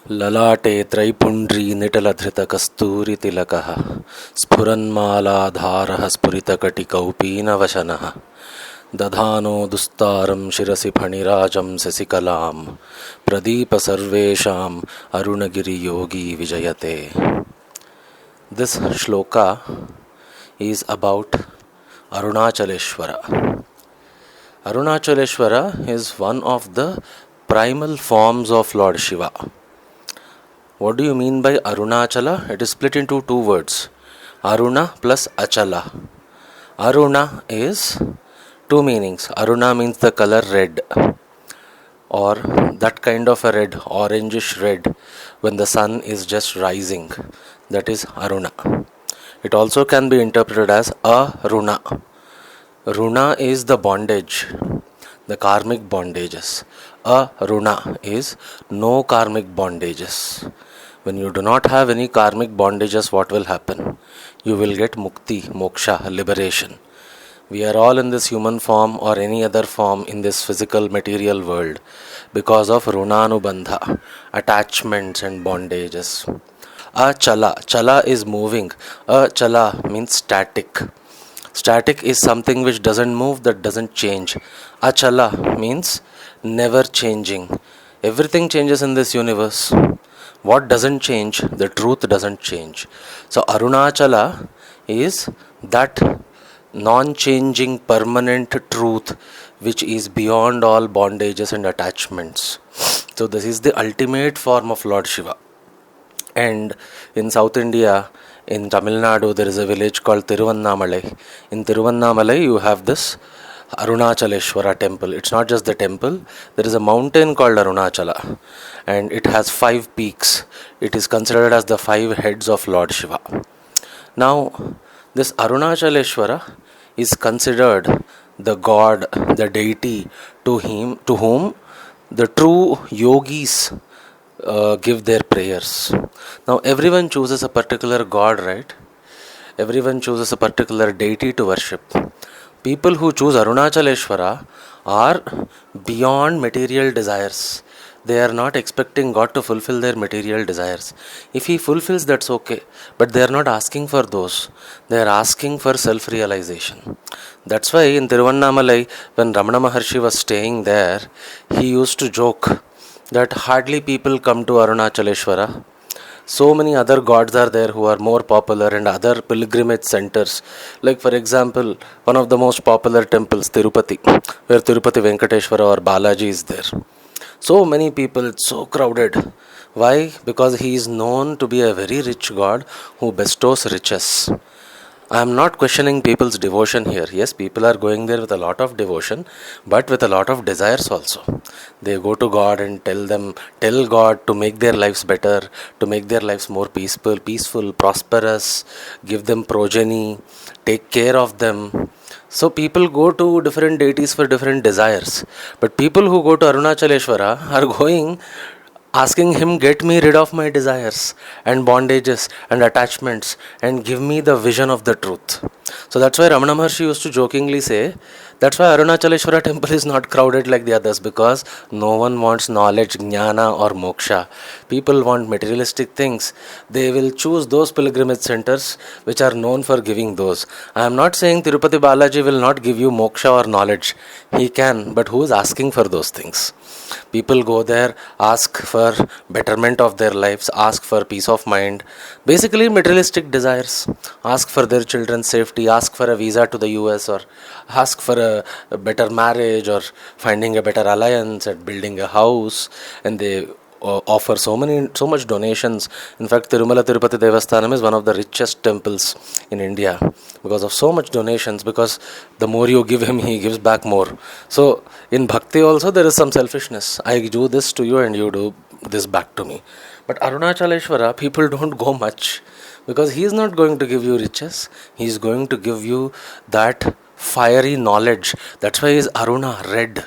ललाटे त्रैपुण्ड्री निटलधृतकस्तूरितिलकः स्फुरन्मालाधारः स्फुरितकटिकौपीनवशनः दधानो दुस्तारं शिरसि फणिराजं शशिकलां प्रदीपसर्वेषाम् अरुणगिरि योगी विजयते. This shloka is about Arunachaleshwara. Arunachaleshwara is one of the primal forms of Lord Shiva. What do you mean by Arunachala? It is split into two words, Aruna plus Achala. Aruna is two meanings. Aruna means the color red, or that kind of a red, orangish red, when the sun is just rising. That is Aruna. It also can be interpreted as Aruna. Runa is the bondage, the karmic bondages. Aruna is no karmic bondages. When you do not have any karmic bondages, what will happen? You will get mukti, moksha, liberation. We are all in this human form or any other form in this physical material world because of runanubandha, attachments and bondages. Achala, chala is moving. Achala means static. Static is something which doesn't move, that doesn't change. Achala means never changing. Everything changes in this universe. What doesn't change? The truth doesn't change. So Arunachala is that non-changing permanent truth which is beyond all bondages and attachments. So this is the ultimate form of Lord Shiva. And in South India, in Tamil Nadu, there is a village called Tiruvannamalai. In Tiruvannamalai, you have this Arunachaleshwara temple. It's not just the temple, there is a mountain called Arunachala, and it has 5 peaks. It is considered as the 5 heads of Lord Shiva. Now, this Arunachaleshwara is considered the god, the deity to whom the true yogis give their prayers. Now everyone chooses a particular god, right? Everyone chooses a particular deity to worship. People who choose Arunachaleshwara are beyond material desires. They are not expecting God to fulfill their material desires. If He fulfills, that's okay. But they are not asking for those. They are asking for self-realization. That's why in Tiruvannamalai, when Ramana Maharshi was staying there, he used to joke that hardly people come to Arunachaleshwara. So many other gods are there who are more popular, and other pilgrimage centers. Like for example, one of the most popular temples, Tirupati, where Tirupati Venkateshwara or Balaji is there. So many people, it's so crowded. Why? Because he is known to be a very rich god who bestows riches. I am not questioning people's devotion here. Yes, people are going there with a lot of devotion, but with a lot of desires also. They go to God and tell God to make their lives better, to make their lives more peaceful, prosperous, give them progeny, take care of them. So people go to different deities for different desires. But people who go to Arunachaleshwara are going asking him, get me rid of my desires and bondages and attachments and give me the vision of the truth. So that's why Ramana Maharshi used to jokingly say, that's why Arunachaleshwara temple is not crowded like the others, because no one wants knowledge, jnana or moksha. People want materialistic things. They will choose those pilgrimage centers which are known for giving those. I am not saying Tirupati Balaji will not give you moksha or knowledge. He can, but who is asking for those things? People go there, ask for betterment of their lives, ask for peace of mind, basically materialistic desires, ask for their children's safety, ask for a visa to the US, or ask for a better marriage, or finding a better alliance, and building a house, and they offer so much donations. In fact, Tirumala Tirupati Devasthanam is one of the richest temples in India because of so much donations, because the more you give him, he gives back more. So in bhakti also there is some selfishness. I do this to you and you do this back to me. But Arunachaleshwara, people don't go much, because he is not going to give you riches. He is going to give you that fiery knowledge. That's why he is Aruna, red.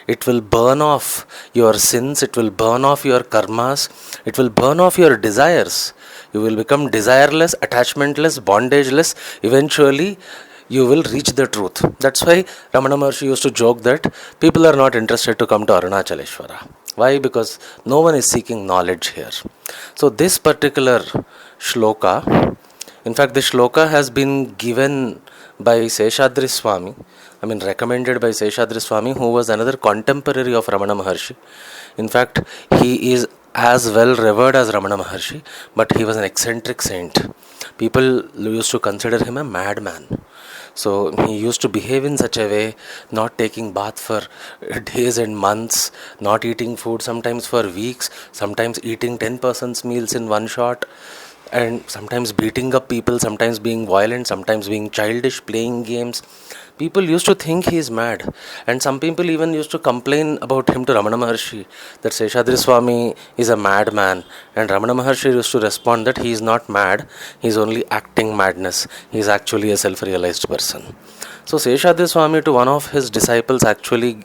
It will burn off your sins, it will burn off your karmas, it will burn off your desires. You will become desireless, attachmentless, bondageless. Eventually, you will reach the truth. That's why Ramana Maharshi used to joke that people are not interested to come to Arunachaleshwara. Why? Because no one is seeking knowledge here. So this particular shloka, in fact, this shloka has been given by Seshadri Swami, recommended by Seshadri Swami, who was another contemporary of Ramana Maharshi. In fact, he is as well revered as Ramana Maharshi, but he was an eccentric saint. People used to consider him a madman. So he used to behave in such a way, not taking bath for days and months, not eating food sometimes for weeks, sometimes eating 10 persons meals in one shot, and sometimes beating up people, sometimes being violent, sometimes being childish, playing games. People used to think he is mad, and some people even used to complain about him to Ramana Maharshi that Seshadri Swami is a madman, and Ramana Maharshi used to respond that he is not mad, he is only acting madness, he is actually a self-realized person. So Seshadri Swami to one of his disciples actually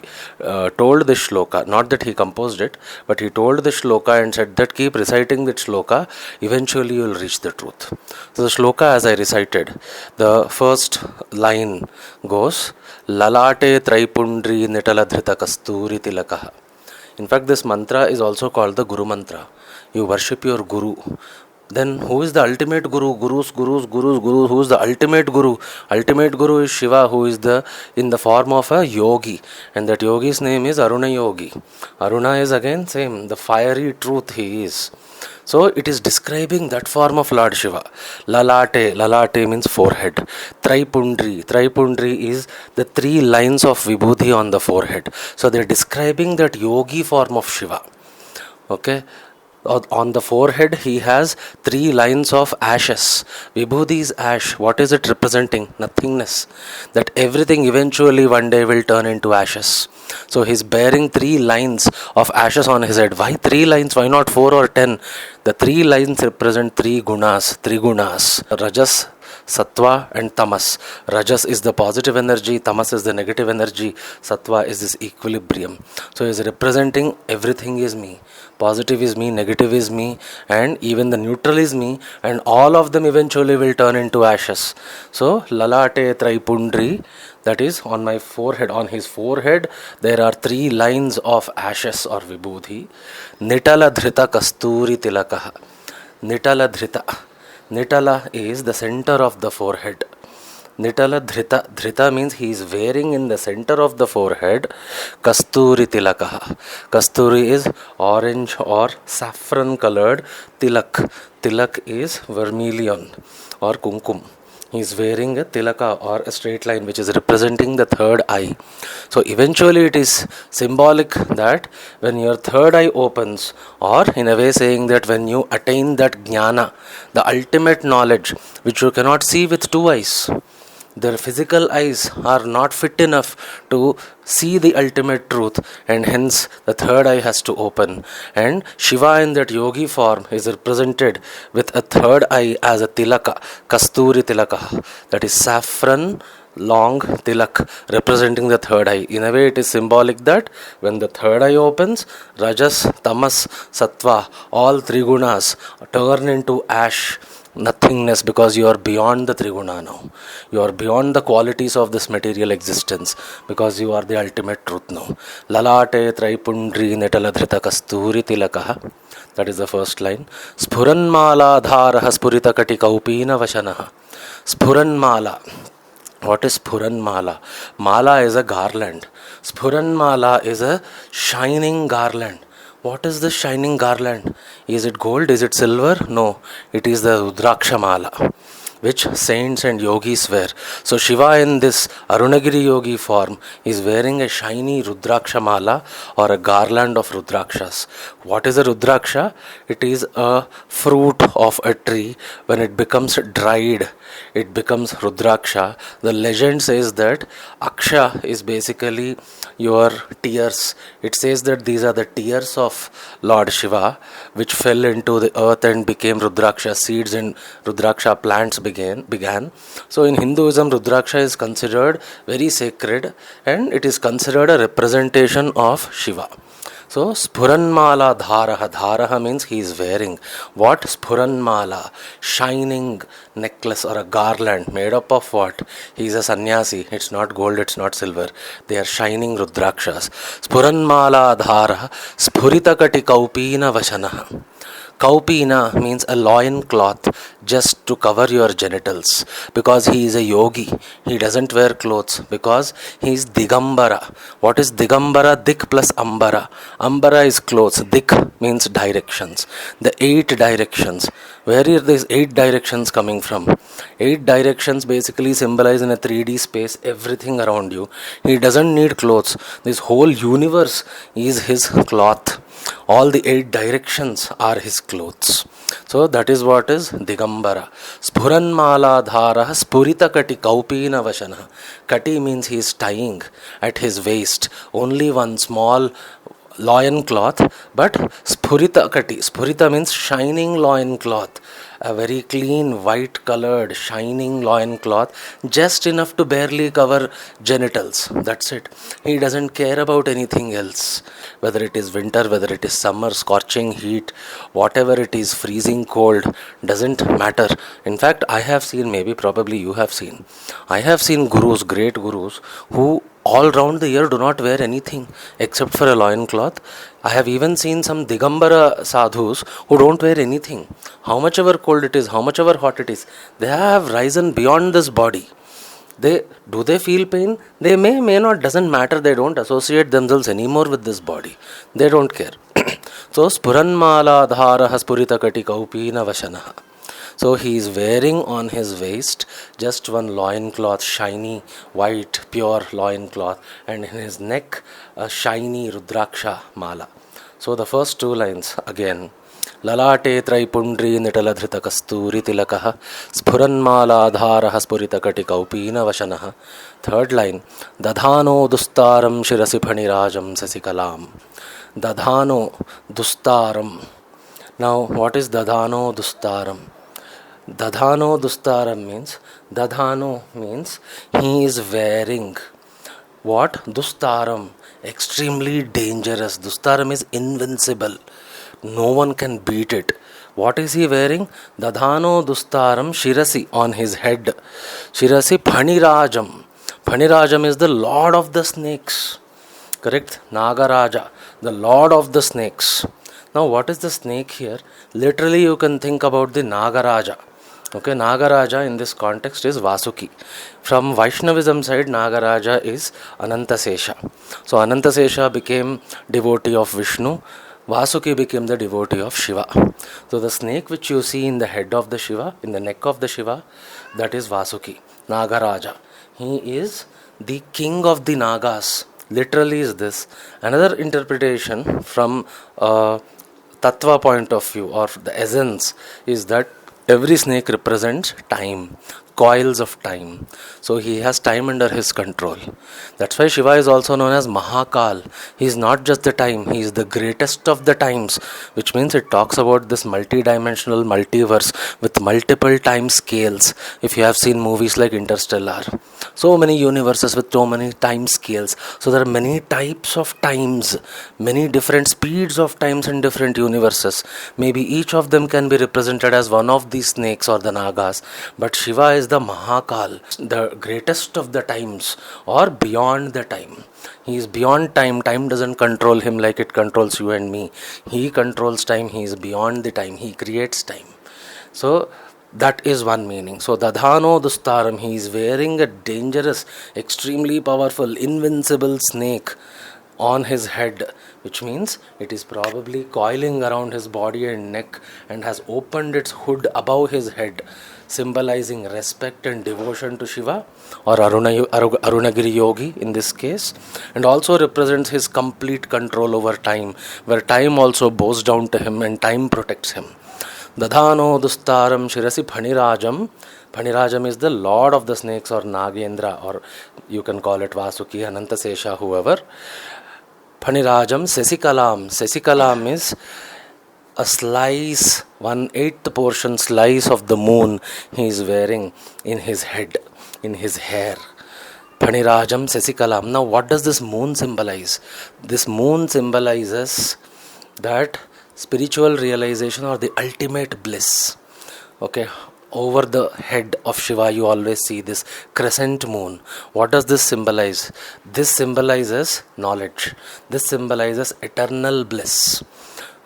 told this shloka, not that he composed it, but he told the shloka and said that keep reciting that shloka, eventually you will reach the truth. So the shloka, as I recited, the first line goes, Lalate Traipundri Nitaladhrita Kasturi Tilakaha. In fact, this mantra is also called the Guru mantra. You worship your Guru. Then who is the ultimate Guru? Gurus. Who is the ultimate Guru? Ultimate Guru is Shiva, who is in the form of a yogi. And that yogi's name is Aruna Yogi. Aruna is again same, the fiery truth he is. So it is describing that form of Lord Shiva. Lalate means forehead. Traipundri is the 3 lines of vibhuti on the forehead. So they are describing that yogi form of Shiva. Okay. On the forehead he has 3 lines of ashes. Vibhuti is ash. What is it representing? Nothingness. That everything eventually one day will turn into ashes. So he's bearing 3 lines of ashes on his head. Why 3 lines? Why not 4 or 10? The 3 lines represent 3 gunas. Rajas, Sattva and Tamas. Rajas is the positive energy, Tamas is the negative energy, Sattva is this equilibrium. So he is representing everything is me. Positive is me, negative is me, and even the neutral is me, and all of them eventually will turn into ashes. So Lalate Traipundri, that is on my forehead. On his forehead there are 3 lines of ashes or vibhuti. Nitala Dhrita Kasturi Tilakaha. Nitala Dhrita. Nitala is the center of the forehead. Nitala Dhrita. Dhrita means he is wearing in the center of the forehead Kasturi Tilakaha. Kasturi is orange or saffron colored tilak. Tilak is vermilion or kumkum. He is wearing a tilaka or a straight line which is representing the third eye. So eventually it is symbolic that when your third eye opens, or in a way saying that when you attain that jnana, the ultimate knowledge which you cannot see with 2 eyes. Their physical eyes are not fit enough to see the ultimate truth, and hence the third eye has to open. And Shiva in that yogi form is represented with a third eye as a tilaka, Kasturi Tilaka, that is saffron long tilak representing the third eye. In a way it is symbolic that when the third eye opens, Rajas, Tamas, Sattva, all 3 gunas turn into ash, nothingness, because you are beyond the Triguna now. You are beyond the qualities of this material existence, because you are the ultimate truth now. Lalate Traipundri Netaladhrita Kasturi Tilakaha. That is the first line. Spuranmala Dharaha Spurita Katikaupina Vashanaha. Spuranmala. What is Spuranmala? Mala is a garland. Spuranmala is a shining garland. What is this shining garland? Is it gold? Is it silver? No. It is the Rudraksha Mala, which saints and yogis wear. So Shiva in this Arunagiri yogi form is wearing a shiny Rudraksha Mala or a garland of Rudrakshas. What is a Rudraksha? It is a fruit of a tree. When it becomes dried, it becomes Rudraksha. The legend says that Aksha is basically your tears. It says that these are the tears of Lord Shiva which fell into the earth and became Rudraksha seeds, and Rudraksha plants began. So in Hinduism, Rudraksha is considered very sacred, and it is considered a representation of Shiva. So Spuranmala Dharaha. Dharaha means he is wearing. What? Spuranmala. Shining necklace or a garland made up of what? He is a sannyasi. It's not gold, it's not silver. They are shining rudrakshas. Spuranmala Dharaha. Spuritakati Kaupina Vashanaha. Kaupina means a loin cloth just to cover your genitals, because he is a yogi. He doesn't wear clothes because he is Digambara. What is Digambara? Dik plus Ambara. Ambara is clothes. Dik means directions. The 8 directions. Where are these 8 directions coming from? 8 directions basically symbolize in a 3D space everything around you. He doesn't need clothes. This whole universe is his cloth. All the 8 directions are his clothes. So that is what is Digambara. Spuranmala Dhara Spurita Kati Kaupina Vashana. Kati means he is tying at his waist only one small loin cloth, but Spurita Kati. Spurita means shining loin cloth. A very clean, white colored, shining loin cloth, just enough to barely cover genitals. That's it. He doesn't care about anything else. Whether it is winter, whether it is summer, scorching heat, whatever it is, freezing cold, doesn't matter. In fact, I have seen, maybe probably you have seen, I have seen gurus, great gurus, who all round the year do not wear anything except for a loin cloth. I have even seen some Digambara sadhus who don't wear anything. How much ever cold it is, how much ever hot it is, they have risen beyond this body. Do they feel pain? They may not, doesn't matter. They don't associate themselves anymore with this body. They don't care. So Spuranmala Dhara Spurita Kati Kaupina Vashanaha. So he is wearing on his waist just one loin cloth, shiny, white, pure loin cloth, and in his neck a shiny Rudraksha mala. So the first 2 lines again. Lalate Traipundri Nitaladhrita Kasturi Tilakaha Spuranmala Dharaha Spurita Kati Kaupina Vashanaha. Third line. Dadhano Dustaram Shirasi Phanirajam Sasikalam. Dadhano Dustaram. Now what is Dadhano Dustaram? Dadhano Dustaram means he is wearing what? Dustaram, extremely dangerous. Dustaram is invincible. No one can beat it. What is he wearing? Dadhano Dustaram Shirasi, on his head. Shirasi Phanirajam. Phanirajam is the lord of the snakes. Correct? Nagaraja, the lord of the snakes. Now what is the snake here? Literally you can think about the Nagaraja. Okay, Nagaraja in this context is Vasuki. From Vaishnavism side, Nagaraja is Anantasesha. So Anantasesha became devotee of Vishnu. Vasuki became the devotee of Shiva. So the snake which you see in the head of the Shiva, in the neck of the Shiva, that is Vasuki, Nagaraja. He is the king of the Nagas. Literally is this. Another interpretation from Tattva point of view, or the essence, is that every snake represents time, coils of time. So he has time under his control. That's why Shiva is also known as Mahakal. He is not just the time, he is the greatest of the times, which means it talks about this multi-dimensional multiverse with multiple time scales. If you have seen movies like Interstellar, so many universes with so many time scales. So there are many types of times, many different speeds of times in different universes. Maybe each of them can be represented as one of these snakes or the Nagas. But Shiva is the Mahakal, the greatest of the times, or beyond the time. He is beyond time. Time doesn't control him like it controls you and me. He controls time. He is beyond the time. He creates time. So that is one meaning. So Dadhano Dustaram, he is wearing a dangerous, extremely powerful, invincible snake on his head, which means it is probably coiling around his body and neck and has opened its hood above his head, symbolizing respect and devotion to Shiva, or Arunagiri Yogi in this case, and also represents his complete control over time, where time also bows down to him and time protects him. Dadhano Dustaram Shirasi Phanirajam. Phanirajam is the lord of the snakes, or Nagendra, or you can call it Vasuki, Anantasesha, whoever. Phanirajam Sesikalam. Sesikalam is a slice, 1/8 portion slice of the moon he is wearing in his head, in his hair. Phanirajam Sesikalam. Now, what does this moon symbolize? This moon symbolizes that spiritual realization or the ultimate bliss. Okay, over the head of Shiva, you always see this crescent moon. What does this symbolize? This symbolizes knowledge. This symbolizes eternal bliss.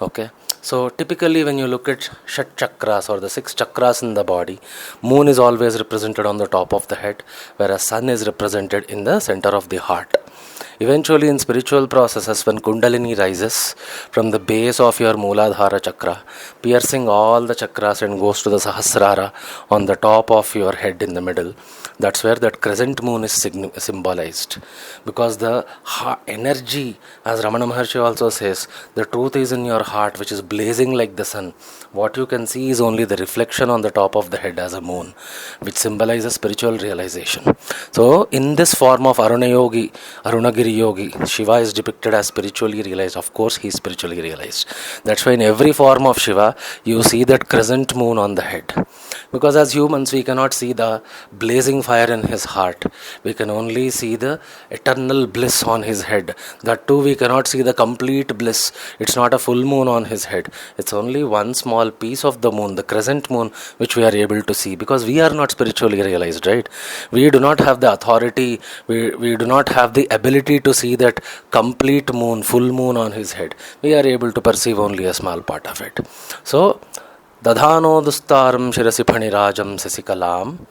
Okay, so typically when you look at Shat chakras or the 6 chakras in the body, moon is always represented on the top of the head, whereas sun is represented in the center of the heart. Eventually, in spiritual processes, when Kundalini rises from the base of your Mooladhara chakra, piercing all the chakras and goes to the Sahasrara on the top of your head in the middle, that's where that crescent moon is symbolized. Because the energy, as Ramana Maharshi also says, the truth is in your heart, which is blazing like the sun. What you can see is only the reflection on the top of the head as a moon, which symbolizes spiritual realization. So, in this form of Arunagiri Yogi, Shiva is depicted as spiritually realized. Of course, he is spiritually realized. That's why in every form of Shiva, you see that crescent moon on the head. Because as humans, we cannot see the blazing fire in his heart. We can only see the eternal bliss on his head. That too, we cannot see the complete bliss. It's not a full moon on his head. It's only one small piece of the moon, the crescent moon, which we are able to see. Because we are not spiritually realized, right? We do not have the authority. We do not have the ability to see that complete moon, full moon on his head. We are able to perceive only a small part of it. So, Dadhano dustaram shirasi phanirajam sesikalam.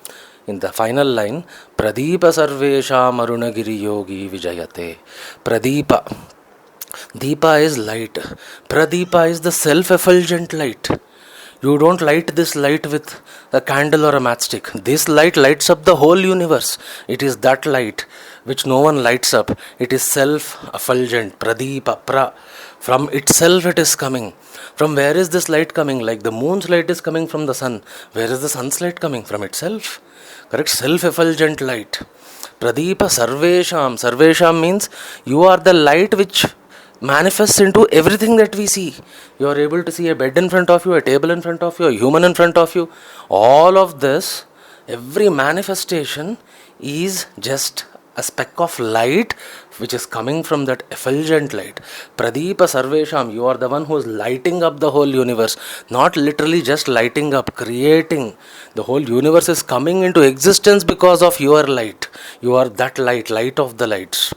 In the final line, Pradeepa sarvesham arunagiri yogi vijayate. Pradeepa. Deepa is light. Pradeepa is the self-effulgent light. You don't light this light with a candle or a matchstick. This light lights up the whole universe. It is that light which no one lights up. It is self-effulgent. Pradeepa. From itself it is coming. From where is this light coming? Like the moon's light is coming from the sun. Where is the sun's light coming? From itself. Correct? Self-effulgent light. Pradeepa sarvesham. Sarvesham means you are the light which manifests into everything that we see. You are able to see a bed in front of you, a table in front of you, a human in front of you. All of this, every manifestation is just a speck of light which is coming from that effulgent light. Pradeepa sarvesham, you are the one who is lighting up the whole universe. Not literally just lighting up, creating. The whole universe is coming into existence because of your light. You are that light, light of the lights.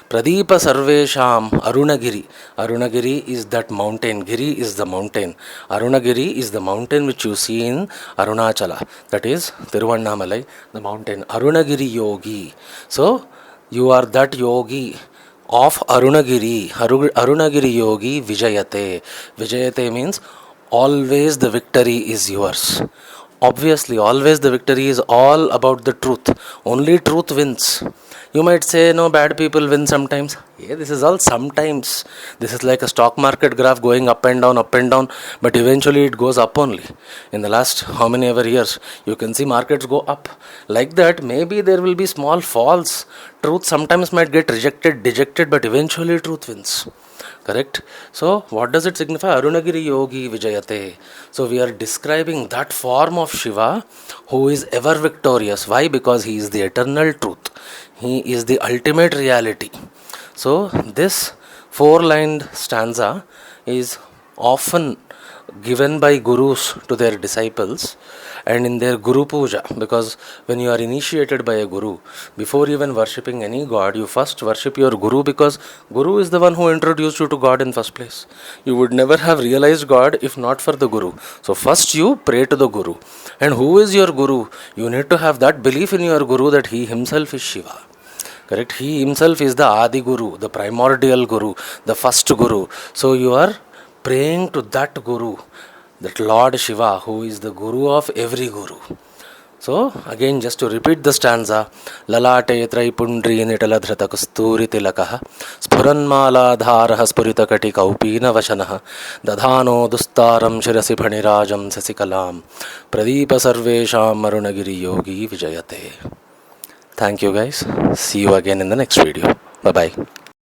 Pradeepa sarvesham Arunagiri. Arunagiri is that mountain. Giri is the mountain. Arunagiri is the mountain which you see in Arunachala. That is Tiruvannamalai, the mountain. Arunagiri Yogi. So, you are that yogi of Arunagiri. Arunagiri Yogi Vijayate. Vijayate means always the victory is yours. Obviously, always the victory is all about the truth. Only truth wins. You might say, no, bad people win sometimes. Yeah, this is all sometimes. This is like a stock market graph going up and down, but eventually it goes up only. In the last how many ever years, you can see markets go up. Like that, maybe there will be small falls. Truth sometimes might get rejected, dejected, but eventually truth wins. Correct? So, what does it signify? Arunagiri Yogi Vijayate. So, we are describing that form of Shiva who is ever victorious. Why? Because he is the eternal truth. He is the ultimate reality. So, this 4-lined stanza is often given by gurus to their disciples and in their Guru Pooja, because when you are initiated by a guru, before even worshipping any god, you first worship your guru, because guru is the one who introduced you to God in first place. You would never have realized God if not for the guru. So first you pray to the guru. And who is your guru? You need to have that belief in your guru that he himself is Shiva. Correct? He himself is the Adi Guru, the primordial Guru, the first Guru. So you are praying to that Guru, that Lord Shiva, who is the Guru of every Guru. So, again, just to repeat the stanza, Lalate Traipundri Nitaladhrata Kasturi Tilakaha Spuranmala Dharaha Spurita Kati Kaupina Vashanaha Dadhano Dustaram Shirasi Bhanirajam Sasikalam Pradeepa Sarvesham Arunagiri Yogi Vijayate. Thank you guys. See you again in the next video. Bye bye.